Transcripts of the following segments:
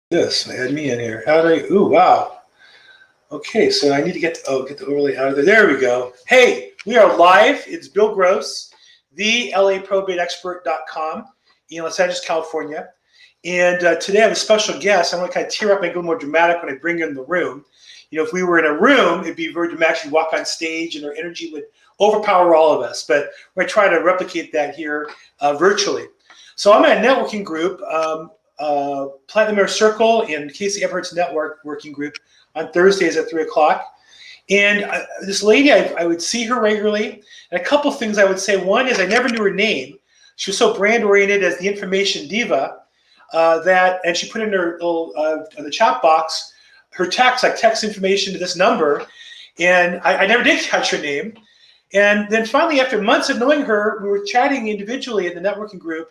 This. Add me in here. How do I? Ooh, wow. Okay, so I need to get the overlay out of there. There we go. Hey, we are live. It's Bill Gross, the LAProbateExpert.com in Los Angeles, California. And today I have a special guest. I'm going to kind of tear up and go more dramatic when I bring her in the room. You know, if we were in a room, it'd be very dramatic. She'd walk on stage and her energy would overpower all of us. But we're going to try to replicate that here virtually. So I'm in a networking group, Platinum Air Circle and Casey Everett's network working group on Thursdays at 3 o'clock. And this lady, I would see her regularly. And a couple things I would say. One is I never knew her name. She was so brand oriented as the Information Diva and she put in her little the chat box her text, like text information to this number. And I never did catch her name. And then finally, after months of knowing her, we were chatting individually in the networking group.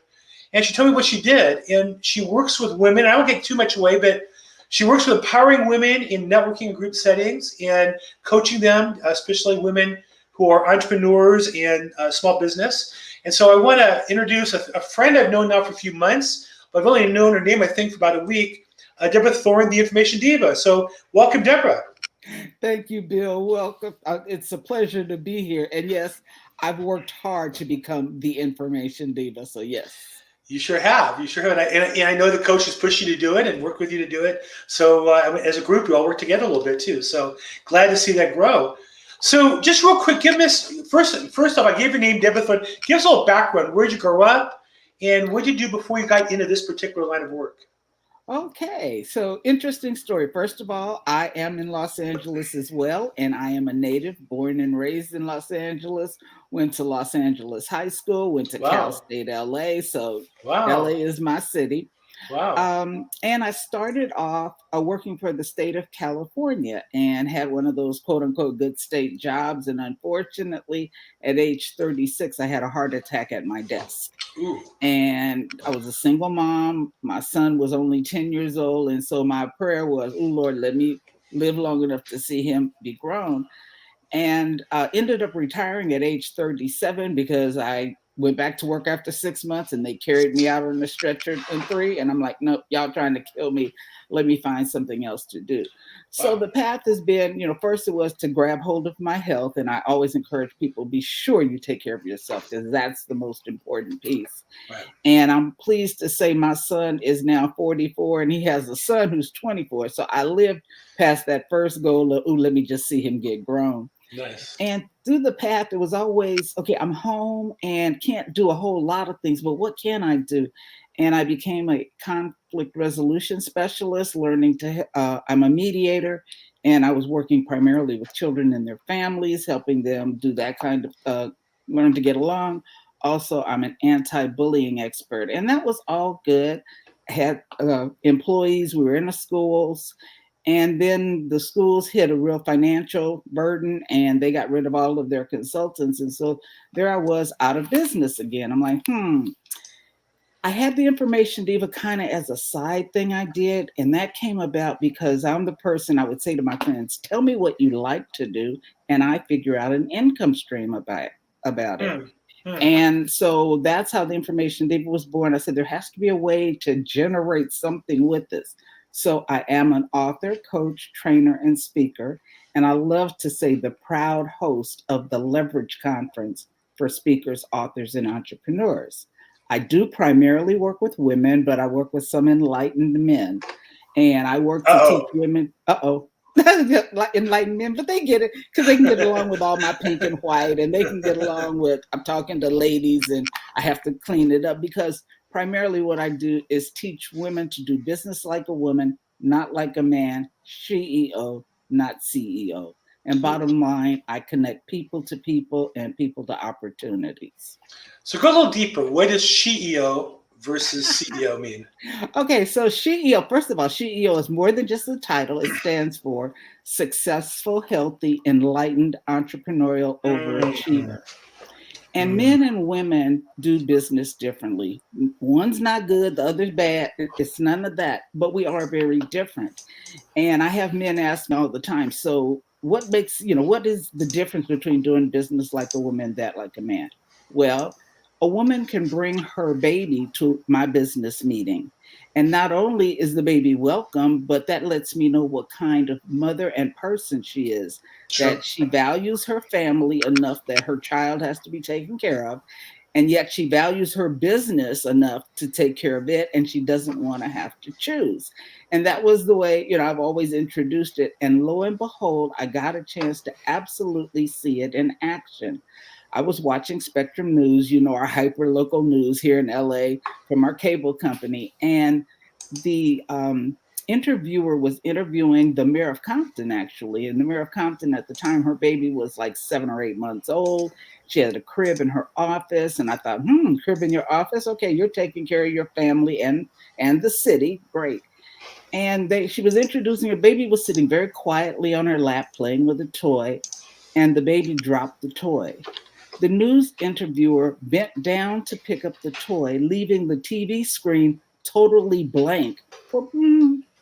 And she told me what she did. And she works with women. I won't get too much away, but she works with empowering women in networking and group settings and coaching them, especially women who are entrepreneurs and small business. And so I want to introduce a friend I've known now for a few months, but I've only known her name, I think, for about a week, Deborah Thorne, the Information Diva. So welcome, Deborah. Thank you, Bill. Welcome. It's a pleasure to be here. And yes, I've worked hard to become the Information Diva. So yes. You sure have. You sure have. And I know the coaches push you to do it and work with you to do it. So as a group, we all work together a little bit too. So glad to see that grow. So just real quick, give us, first off, I gave your name, Deborah Thorne. Give us a little background. Where'd you grow up? And what did you do before you got into this particular line of work? Okay, so interesting story. First of all, I am in Los Angeles as well, and I am a native, born and raised in Los Angeles, went to Los Angeles High School, went to Cal State LA, so LA is my city. Wow. And I started off working for the state of California and had one of those quote unquote good state jobs. And unfortunately, at age 36, I had a heart attack at my desk. Ooh. And I was a single mom. My son was only 10 years old. And so my prayer was, oh, Lord, let me live long enough to see him be grown. And ended up retiring at age 37 because I went back to work after 6 months and they carried me out on a stretcher in 3. And I'm like, nope, y'all trying to kill me. Let me find something else to do. So the path has been, first it was to grab hold of my health. And I always encourage people, be sure you take care of yourself because that's the most important piece. Right. And I'm pleased to say my son is now 44 and he has a son who's 24. So I lived past that first goal of, let me just see him get grown. Nice. And through the path, it was always, okay, I'm home and can't do a whole lot of things, but what can I do? And I became a conflict resolution specialist, learning I'm a mediator, and I was working primarily with children and their families, helping them do that kind of, learn to get along. Also, I'm an anti-bullying expert, and that was all good. I had employees, we were in the schools. And then the schools hit a real financial burden and they got rid of all of their consultants. And so there I was out of business again. I'm like, I had the Information Diva kind of as a side thing I did. And that came about because I'm the person I would say to my friends, tell me what you like to do. And I figure out an income stream about it. And so that's how the Information Diva was born. I said, there has to be a way to generate something with this. So I am an author, coach, trainer, and speaker. And I love to say the proud host of the Leverage Conference for speakers, authors, and entrepreneurs. I do primarily work with women, but I work with some enlightened men. And I work to teach women, enlightened men, but they get it because they can get along with all my pink and white and they can get along with, I'm talking to ladies and I have to clean it up because primarily what I do is teach women to do business like a woman, not like a man, CEO, not CEO. And bottom line, I connect people to people and people to opportunities. So go a little deeper. What does CEO versus CEO mean? Okay, so CEO, first of all, CEO is more than just a title. It stands for Successful, Healthy, Enlightened Entrepreneurial Overachiever. And men and women do business differently. One's not good, the other's bad. It's none of that, but we are very different. And I have men ask me all the time, so what makes, what is the difference between doing business like a woman and that like a man? Well, A woman can bring her baby to my business meeting. And not only is the baby welcome, but that lets me know what kind of mother and person she is, Sure. that she values her family enough that her child has to be taken care of. And yet she values her business enough to take care of it, and she doesn't want to have to choose. And that was the way, I've always introduced it. And lo and behold, I got a chance to absolutely see it in action. I was watching Spectrum News, our hyper local news here in LA from our cable company. And the interviewer was interviewing the mayor of Compton, actually. And the mayor of Compton at the time, her baby was like 7 or 8 months old. She had a crib in her office. And I thought, crib in your office? Okay, you're taking care of your family and the city. Great. And she was introducing her baby, was sitting very quietly on her lap playing with a toy, and the baby dropped the toy. The news interviewer bent down to pick up the toy, leaving the TV screen totally blank for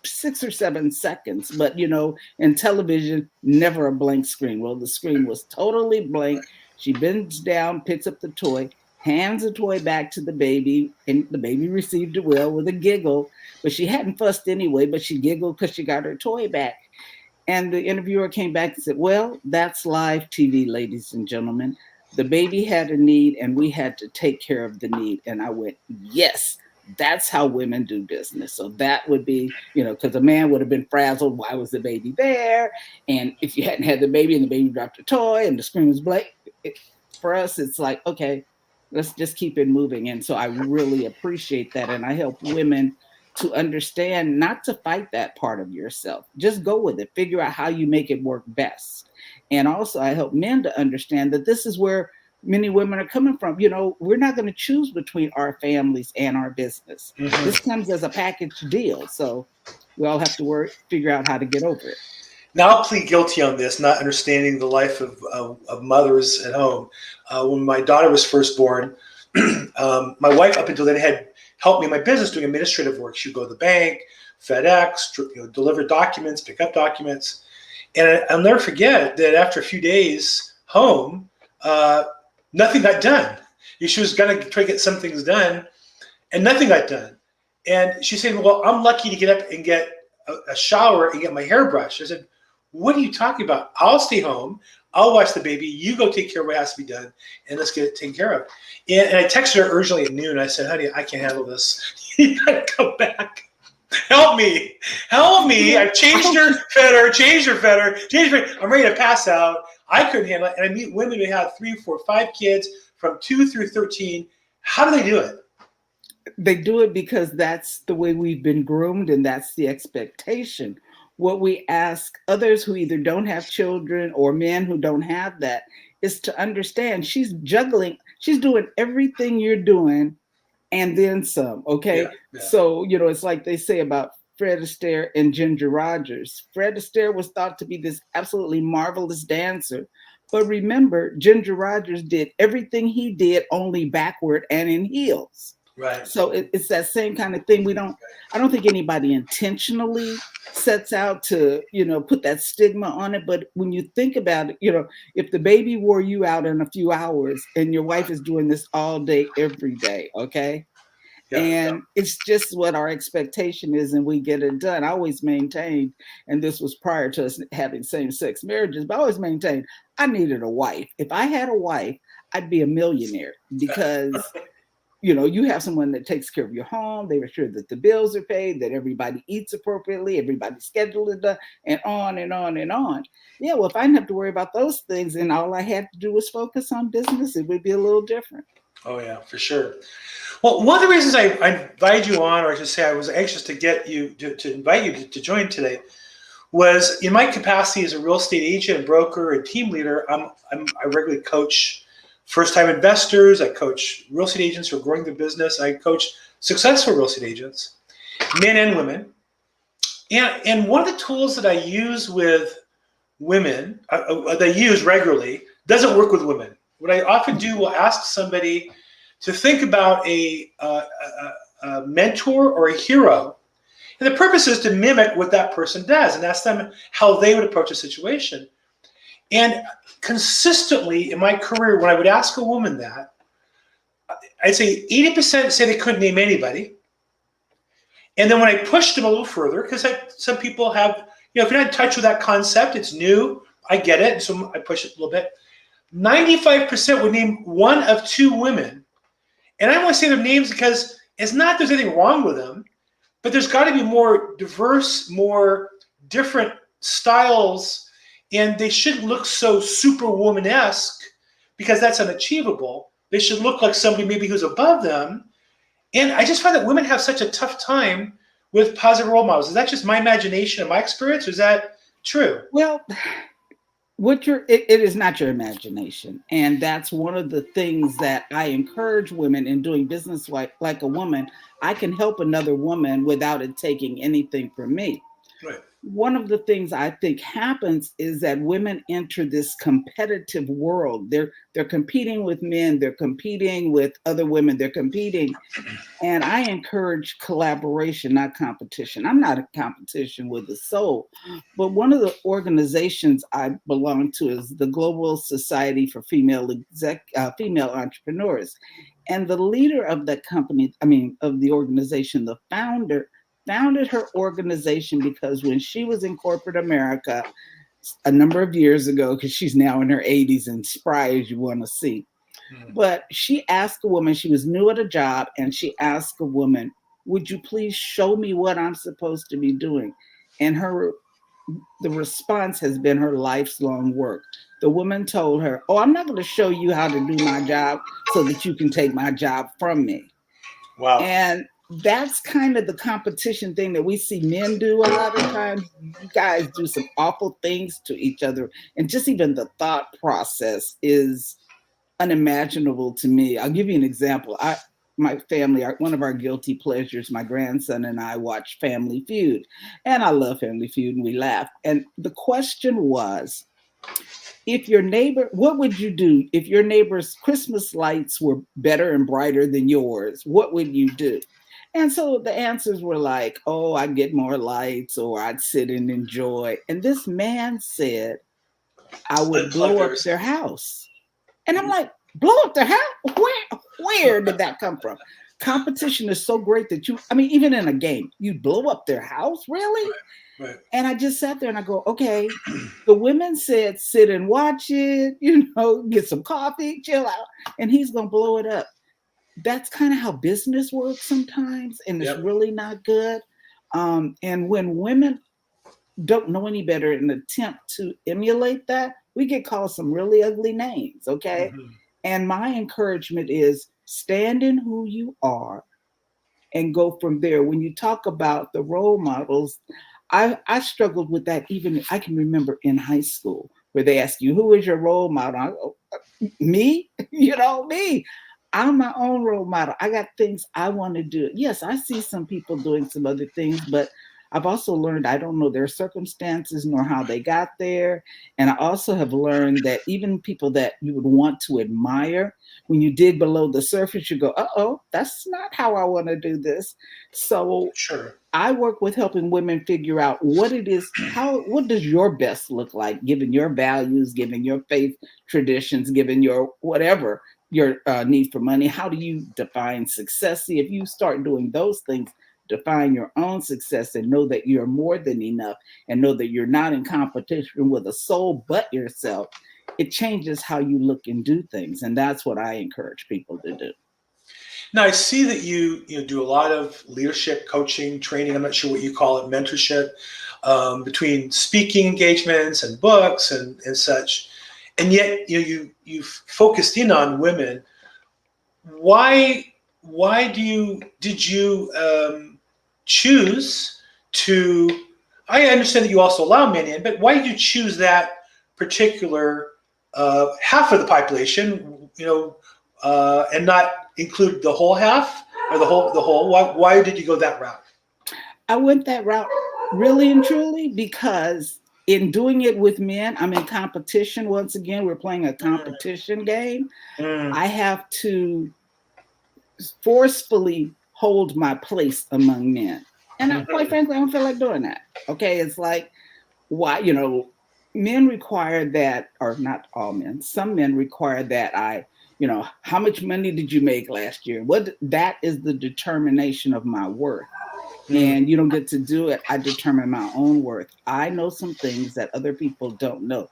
6 or 7 seconds. But, in television, never a blank screen. Well, the screen was totally blank. She bends down, picks up the toy, hands the toy back to the baby, and the baby received it well with a giggle. But she hadn't fussed anyway, but she giggled because she got her toy back. And the interviewer came back and said, well, that's live TV, ladies and gentlemen. The baby had a need and we had to take care of the need. And I went, yes, that's how women do business. So that would be, because a man would have been frazzled. Why was the baby there? And if you hadn't had the baby and the baby dropped a toy and the screen was blank, for us, it's like, okay, let's just keep it moving. And so I really appreciate that. And I help women to understand not to fight that part of yourself. Just go with it. Figure out how you make it work best. And also, I help men to understand that this is where many women are coming from. We're not going to choose between our families and our business. Mm-hmm. This comes as a package deal. So we all have to figure out how to get over it. Now, I'll plead guilty on this, not understanding the life of mothers at home. When my daughter was first born, my wife, up until then, had helped me in my business doing administrative work. She would go to the bank, FedEx, deliver documents, pick up documents. And I'll never forget that after a few days home, nothing got done. She was going to try to get some things done, and nothing got done. And she said, well, I'm lucky to get up and get a shower and get my hair brushed. I said, what are you talking about? I'll stay home. I'll watch the baby. You go take care of what has to be done, and let's get it taken care of. And I texted her urgently at noon. I said, honey, I can't handle this. You got to come back. Help me. Help me. I've changed her fetter. I'm ready to pass out. I couldn't handle it. And I meet women who have 3, 4, 5 kids from 2 through 13. How do they do it? They do it because that's the way we've been groomed, and that's the expectation. What we ask others who either don't have children or men who don't have that is to understand she's juggling, she's doing everything you're doing and then some, okay? Yeah. So, it's like they say about Fred Astaire and Ginger Rogers. Fred Astaire was thought to be this absolutely marvelous dancer. But remember, Ginger Rogers did everything he did only backward and in heels. Right. So it's that same kind of thing. I don't think anybody intentionally sets out to, put that stigma on it. But when you think about it, if the baby wore you out in a few hours and your wife is doing this all day, every day, okay? And it's just what our expectation is, and we get it done. I always maintained, and this was prior to us having same-sex marriages, but I always maintained I needed a wife. If I had a wife, I'd be a millionaire because you have someone that takes care of your home. They ensure that the bills are paid, that everybody eats appropriately, everybody's schedule is done, and on and on and on. Yeah, well, if I didn't have to worry about those things and all I had to do was focus on business, it would be a little different. Oh, yeah, for sure. Well, one of the reasons I invited you on, or I should say I was anxious to get you to invite you to join today, was in my capacity as a real estate agent and broker and team leader. I regularly coach first-time investors. I coach real estate agents who are growing their business. I coach successful real estate agents, men and women. And one of the tools that I use with women, that I use regularly, doesn't work with women. What I often do will ask somebody to think about a mentor or a hero. And the purpose is to mimic what that person does and ask them how they would approach a situation. And consistently in my career, when I would ask a woman that, I'd say 80% say they couldn't name anybody. And then when I pushed them a little further, because some people have, if you're not in touch with that concept, it's new. I get it. So I push it a little bit. 95% would name one of two women. And I don't want to say their names because it's not there's anything wrong with them, but there's got to be more diverse, more different styles, and they shouldn't look so superwoman-esque because that's unachievable. They should look like somebody maybe who's above them. And I just find that women have such a tough time with positive role models. Is that just my imagination and my experience, or is that true? Well, it is not your imagination. And that's one of the things that I encourage women in doing business like a woman. I can help another woman without it taking anything from me. Right. One of the things I think happens is that women enter this competitive world. They're competing with men, they're competing with other women, they're competing. And I encourage collaboration, not competition. I'm not a competition with the soul, but one of the organizations I belong to is the Global Society for Female Entrepreneurs. And the leader of that company, of the organization, the founder, founded her organization because when she was in corporate America a number of years ago, because she's now in her 80s and spry as you want to see, but she asked a woman, she was new at a job, and she asked a woman, would you please show me what I'm supposed to be doing? And the response has been her life's long work. The woman told her, oh, I'm not going to show you how to do my job so that you can take my job from me. Wow. And that's kind of the competition thing that we see men do a lot of times. You guys do some awful things to each other. And just even the thought process is unimaginable to me. I'll give you an example. My family, one of our guilty pleasures, my grandson and I watch Family Feud. And I love Family Feud and we laugh. And the question was, what would you do if your neighbor's Christmas lights were better and brighter than yours? What would you do? And so the answers were like, oh, I'd get more lights, or I'd sit and enjoy. And this man said, I would blow up their house. And I'm like, blow up their house? Where did that come from? Competition is so great that even in a game, you blow up their house? Really? Right. And I just sat there and I go, okay, the women said, sit and watch it, get some coffee, chill out, and he's going to blow it up. That's kind of how business works sometimes, and it's really not good. And when women don't know any better and attempt to emulate that, we get called some really ugly names, okay? Mm-hmm. And my encouragement is stand in who you are and go from there. When you talk about the role models, I struggled with that. Even I can remember in high school where they ask you, who is your role model? I go, me? Me. I'm my own role model. I got things I want to do. Yes, I see some people doing some other things, but I've also learned I don't know their circumstances nor how they got there. And I also have learned that even people that you would want to admire, when you dig below the surface, you go, uh-oh, that's not how I want to do this. So sure. I work with helping women figure out what it is, what does your best look like, given your values, given your faith traditions, given your whatever, your need for money. How do you define success? See, if you start doing those things, define your own success and know that you're more than enough and know that you're not in competition with a soul but yourself, it changes how you look and do things. And that's what I encourage people to do. Now, I see that you do a lot of leadership coaching, training. I'm not sure what you call it, mentorship, between speaking engagements and books and such. And yet, you've focused in on women. Why did you choose to? I understand that you also allow men in, but why did you choose that particular half of the population? And not include the whole half or the whole. Why did you go that route? I went that route really and truly because in doing it with men, I'm in competition. Once again, we're playing a competition game. I have to forcefully hold my place among men. And quite frankly, I don't feel like doing that. Okay. It's like, why, men require that, or not all men, some men require that I how much money did you make last year? That is the determination of my worth. Mm. And you don't get to do it. I determine my own worth. I know some things that other people don't know.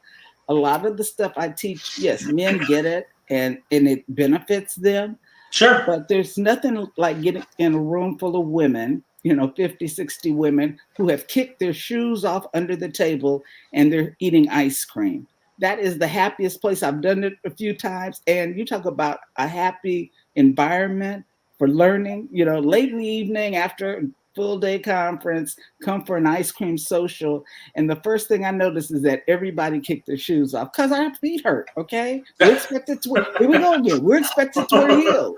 A lot of the stuff I teach, yes, men get it and it benefits them. Sure. But there's nothing like getting in a room full of women, 50, 60 women who have kicked their shoes off under the table and they're eating ice cream. That is the happiest place. I've done it a few times. And you talk about a happy environment for learning, late in the evening after a full day conference, come for an ice cream social. And the first thing I noticed is that everybody kicked their shoes off because our feet hurt. Okay. We're expected to wear, here we go again. We're expected to wear heels.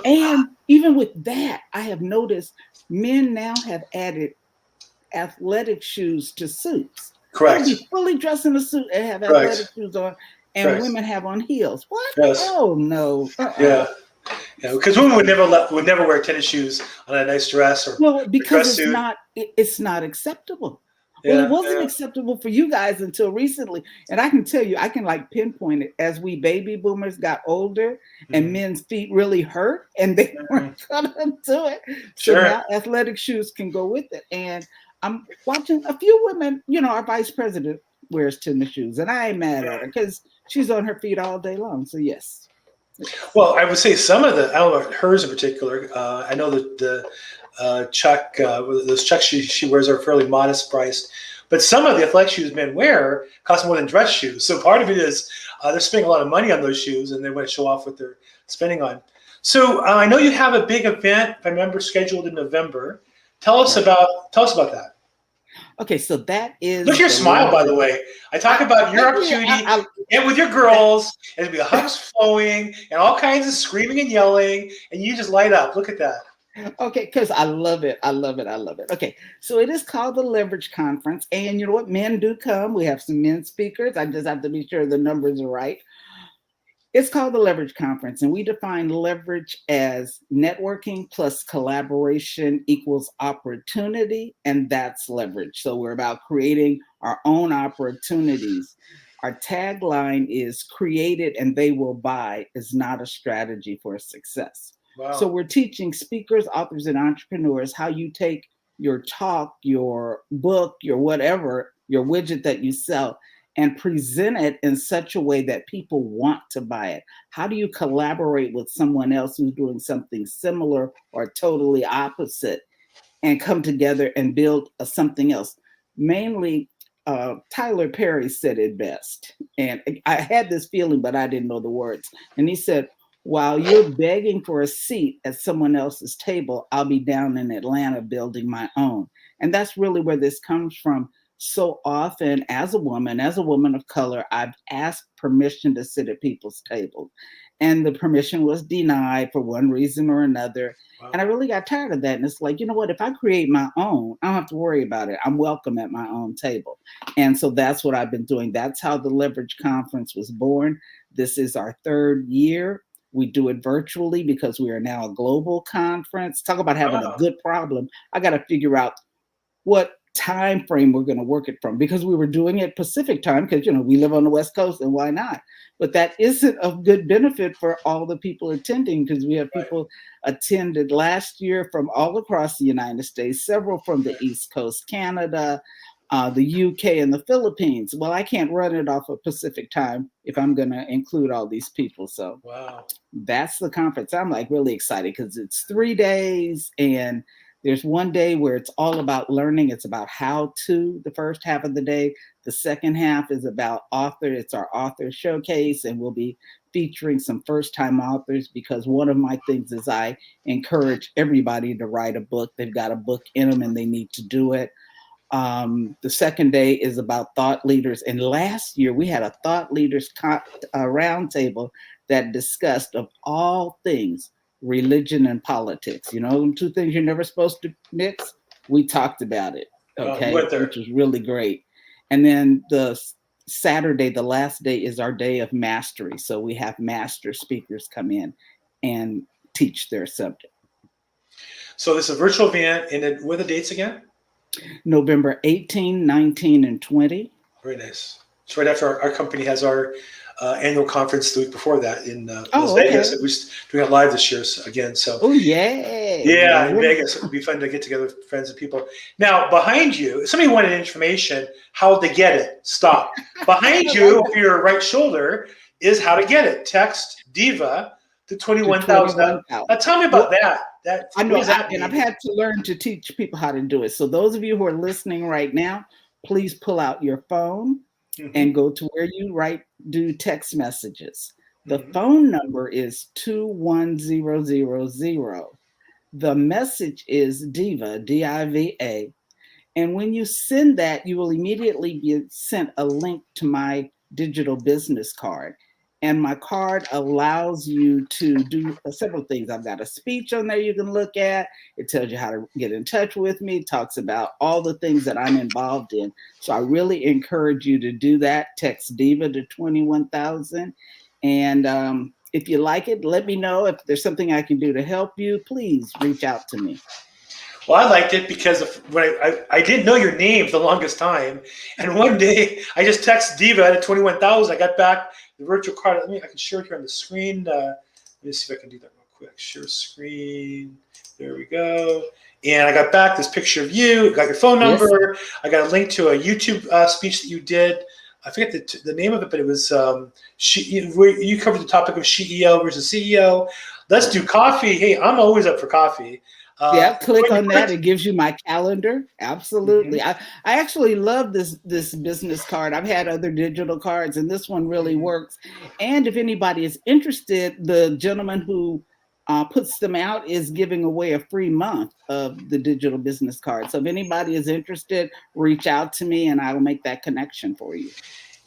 And even with that, I have noticed men now have added athletic shoes to suits. Correct. They'll be fully dressed in a suit and have Correct. athletic shoes on, and Correct. women have on heels. What? Yes. Oh no. Yeah. Because women would never wear tennis shoes on a nice dress or because dress it's not acceptable. Yeah, well, it wasn't acceptable for you guys until recently. And I can tell you, I can pinpoint it as we baby boomers got older and men's feet really hurt and they weren't gonna do it. So now athletic shoes can go with it. And I'm watching a few women, our vice president wears tennis shoes and I ain't mad at her because she's on her feet all day long. So yes. Well, I would say some of I don't know hers in particular. I know that the Chuck, those Chucks she wears are fairly modest priced, but some of the athletic shoes men wear cost more than dress shoes. So part of it is they're spending a lot of money on those shoes and they want to show off what they're spending on. So I know you have a big event, if I remember, scheduled in November. Tell us about that. Okay, so that is. Look at your smile, by the way. I talk about your opportunity and with your girls, and there'll be hugs flowing and all kinds of screaming and yelling, and you just light up. Look at that. Okay, because I love it. I love it. I love it. Okay, so it is called the Leverage Conference, and you know what? Men do come. We have some men speakers. I just have to be sure the numbers are right. It's called the Leverage Conference, and we define leverage as networking plus collaboration equals opportunity, and that's leverage. So we're about creating our own opportunities. Our tagline is created and they will buy is not a strategy for success. Wow. So we're teaching speakers, authors, and entrepreneurs how you take your talk, your book, your whatever, your widget that you sell, and present it in such a way that people want to buy it. How do you collaborate with someone else who's doing something similar or totally opposite and come together and build something else? Mainly, Tyler Perry said it best. And I had this feeling, but I didn't know the words. And he said, while you're begging for a seat at someone else's table, I'll be down in Atlanta building my own. And that's really where this comes from. So often as a woman of color, I've asked permission to sit at people's tables and the permission was denied for one reason or another. Wow. And I really got tired of that. And it's like, you know what, if I create my own, I don't have to worry about it. I'm welcome at my own table. And so that's what I've been doing. That's how the Leverage Conference was born. This is our third year. We do it virtually because we are now a global conference. Talk about having a good problem. I got to figure out what time frame we're going to work it from, because we were doing it Pacific time because we live on the West Coast and why not? But that isn't of good benefit for all the people attending, because we have people attended last year from all across the United States, several from the East Coast, Canada, the UK, and the Philippines. Well, I can't run it off of Pacific time if I'm going to include all these people. So that's the conference. I'm like really excited because it's 3 days and there's one day where it's all about learning. It's about how to, the first half of the day. The second half is about author. It's our author showcase, and we'll be featuring some first-time authors because one of my things is I encourage everybody to write a book. They've got a book in them and they need to do it. The second day is about thought leaders. And last year we had a thought leaders roundtable that discussed of all things religion and politics. Two things you're never supposed to mix. We talked about it, okay, which was really great. And then the Saturday, the last day, is our day of mastery. So we have master speakers come in and teach their subject. So this is a virtual event, and what are the dates again? November 18, 19, and 20. Very nice. It's right after our company has our annual conference the week before that in Las Oh, Vegas. okay. We're doing it live this year again. So Oh, yeah. yeah, Well, in Vegas, it would be fun to get together with friends and people. Now, behind you, if somebody wanted information, how to get it. Stop. Behind you, over your right shoulder, is how to get it. Text Diva to to 21,000. 21,000. Now, tell me about that. I What know, does that and I've mean? had to learn to teach people how to do it. So those of you who are listening right now, please pull out your phone Mm-hmm, and go to where you do text messages. The mm-hmm. phone number is 21000. The message is Diva, Diva. And when you send that, you will immediately be sent a link to my digital business card. And my card allows you to do several things. I've got a speech on there you can look at. It tells you how to get in touch with me. It talks about all the things that I'm involved in. So I really encourage you to do that. Text Diva to 21,000. And if you like it, let me know. If there's something I can do to help you, please reach out to me. Well, I liked it because when I didn't know your name for the longest time, and one day I just texted Diva at 21,000. I got back the virtual card. I can share it here on the screen. Let me see if I can do that real quick. Share screen. There we go. And I got back this picture of you. Got your phone Yes. number. I got a link to a YouTube speech that you did. I forget the name of it, but it was you covered the topic of CEO versus CEO. Let's do coffee. Hey, I'm always up for coffee. Yeah, click When you on that. put It gives you my calendar. Absolutely. Mhm, I actually love this business card. I've had other digital cards and this one really mhm. works. And if anybody is interested, the gentleman who puts them out is giving away a free month of the digital business card. So if anybody is interested, reach out to me and I will make that connection for you.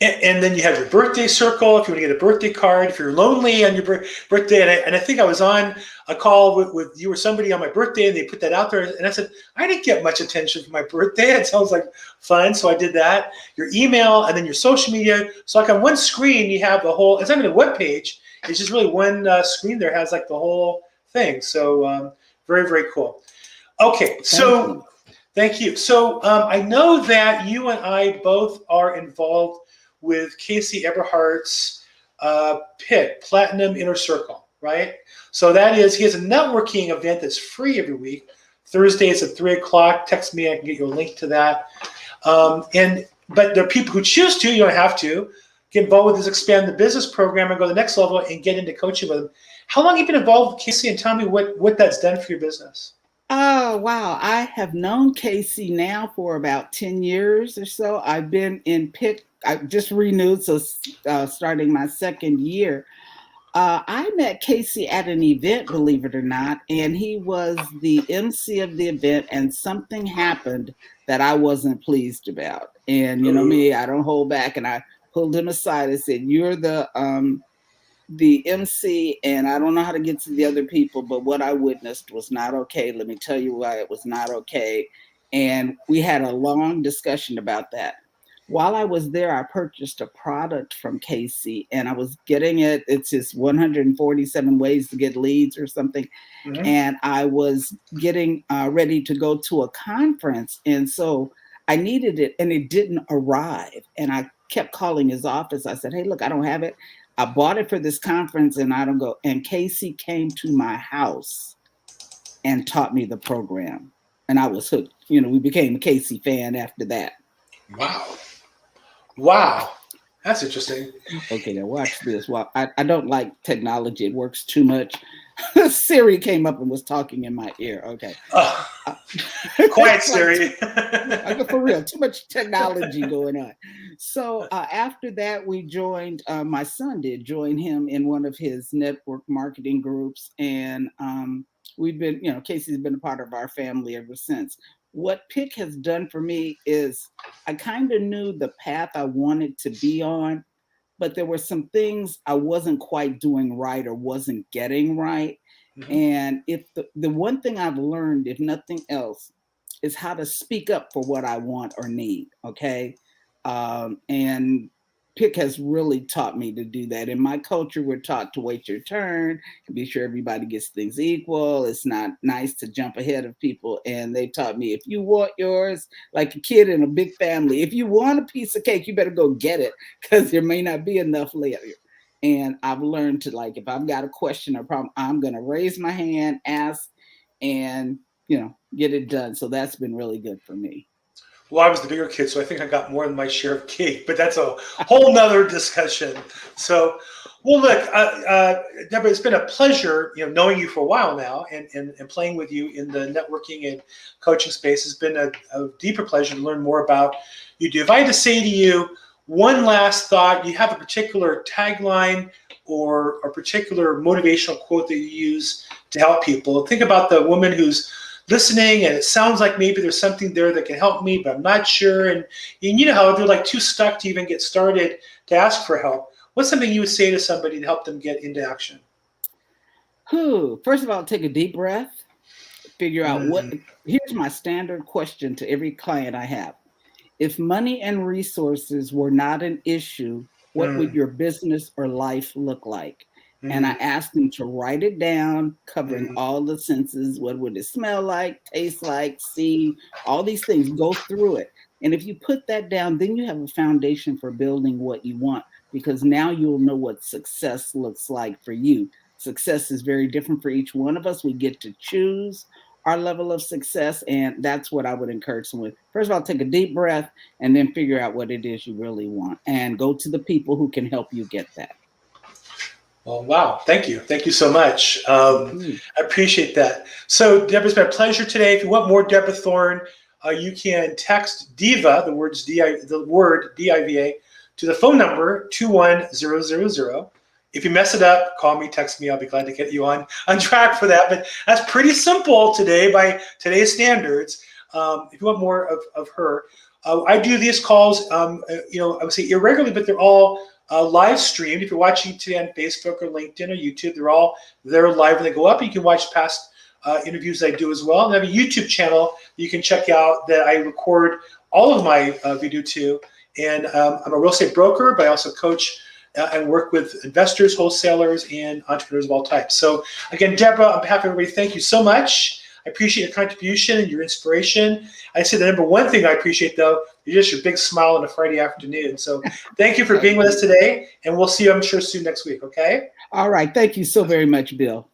And then you have your birthday circle if you want to get a birthday card. If you're lonely on your birthday, and I think I was on a call with you or somebody on my birthday, and they put that out there, and I said I didn't get much attention for my birthday. It sounds like fun, so I did that. Your email, and then your social media. So like on one screen, you have the whole. It's not even a web page. It's just really one screen. There has like the whole thing. So very very cool. Okay, Thank so you. thank you. So I know that you and I both are involved with Casey Eberhardt's PIT, Platinum Inner Circle, right? So that is, he has a networking event that's free every week. Thursdays at 3 o'clock. Text me, I can get you a link to that. But there are people who choose to, you don't have to, get involved with this Expand the Business program and go to the next level and get into coaching with them. How long have you been involved with Casey, and tell me what that's done for your business? Oh, wow. I have known Casey now for about 10 years or so. I've been in PIC. I just renewed, so starting my second year. I met Casey at an event, believe it or not, and he was the MC of the event, and something happened that I wasn't pleased about. And you know Ooh. me, I don't hold back, and I pulled him aside and said, "You're the MC, and I don't know how to get to the other people, but what I witnessed was not okay. Let me tell you why it was not okay." And we had a long discussion about that. While I was there, I purchased a product from Casey and I was getting it. It's just 147 ways to get leads or something. Mhm. And I was getting ready to go to a conference. And so I needed it and it didn't arrive. And I kept calling his office. I said, "Hey, look, I don't have it. I bought it for this conference and I don't go." And Casey came to my house and taught me the program. And I was hooked. You know, we became a Casey fan after that. Wow. Wow. That's interesting. Okay, now watch this. Well, I don't like technology. It works too much. Siri came up and was talking in my ear. Okay. Oh, Uh, quiet it's like, Siri. for real, too much technology going on. So after that, we joined, my son did join him in one of his network marketing groups. And we've been, you know, Casey's been a part of our family ever since. What PIC has done for me is I kind of knew the path I wanted to be on, but there were some things I wasn't quite doing right or wasn't getting right. Mhm. And if the one thing I've learned, if nothing else, is how to speak up for what I want or need. Okay. And PIC has really taught me to do that. In my culture, we're taught to wait your turn, to be sure everybody gets things equal. It's not nice to jump ahead of people. And they taught me if you want yours, like a kid in a big family, if you want a piece of cake, you better go get it because there may not be enough later. And I've learned to, like, if I've got a question or problem, I'm going to raise my hand, ask, and, get it done. So that's been really good for me. Well, I was the bigger kid, so I think I got more than my share of cake, but that's a whole nother discussion. So, well, look, Deborah, it's been a pleasure, knowing you for a while now and playing with you in the networking and coaching space. It's been a deeper pleasure to learn more about you. If I had to say to you one last thought, you have a particular tagline or a particular motivational quote that you use to help people. Think about the woman who's listening, and it sounds like maybe there's something there that can help me, but I'm not sure. And you know how they're like too stuck to even get started to ask for help. What's something you would say to somebody to help them get into action? First of all, take a deep breath, figure out here's my standard question to every client I have. If money and resources were not an issue, what would your business or life look like? And I asked them to write it down, covering all the senses. What would it smell like, taste like, see, all these things, go through it. And if you put that down, then you have a foundation for building what you want, because now you'll know what success looks like for you. Success is very different for each one of us. We get to choose our level of success. And that's what I would encourage someone with. First of all, take a deep breath and then figure out what it is you really want and go to the people who can help you get that. Well, wow. Thank you. Thank you so much. I appreciate that. So, Deborah, it's been a pleasure today. If you want more Deborah Thorne, you can text Diva, the word D-I-V-A, to the phone number 21000. If you mess it up, call me, text me. I'll be glad to get you on track for that. But that's pretty simple today by today's standards. If you want more of her, I do these calls, I would say irregularly, but they're all live streamed. If you're watching today on Facebook or LinkedIn or YouTube, they're live when they go up. You can watch past interviews I do as well. And I have a YouTube channel you can check out that I record all of my video to. And I'm a real estate broker, but I also coach and work with investors, wholesalers, and entrepreneurs of all types. So again, Deborah, on behalf of everybody, thank you so much. I appreciate your contribution and your inspiration. I say the number one thing I appreciate, though, is just your big smile on a Friday afternoon. So thank you for being with us today, and we'll see you, I'm sure, soon next week, okay? All right. Thank you so very much, Bill.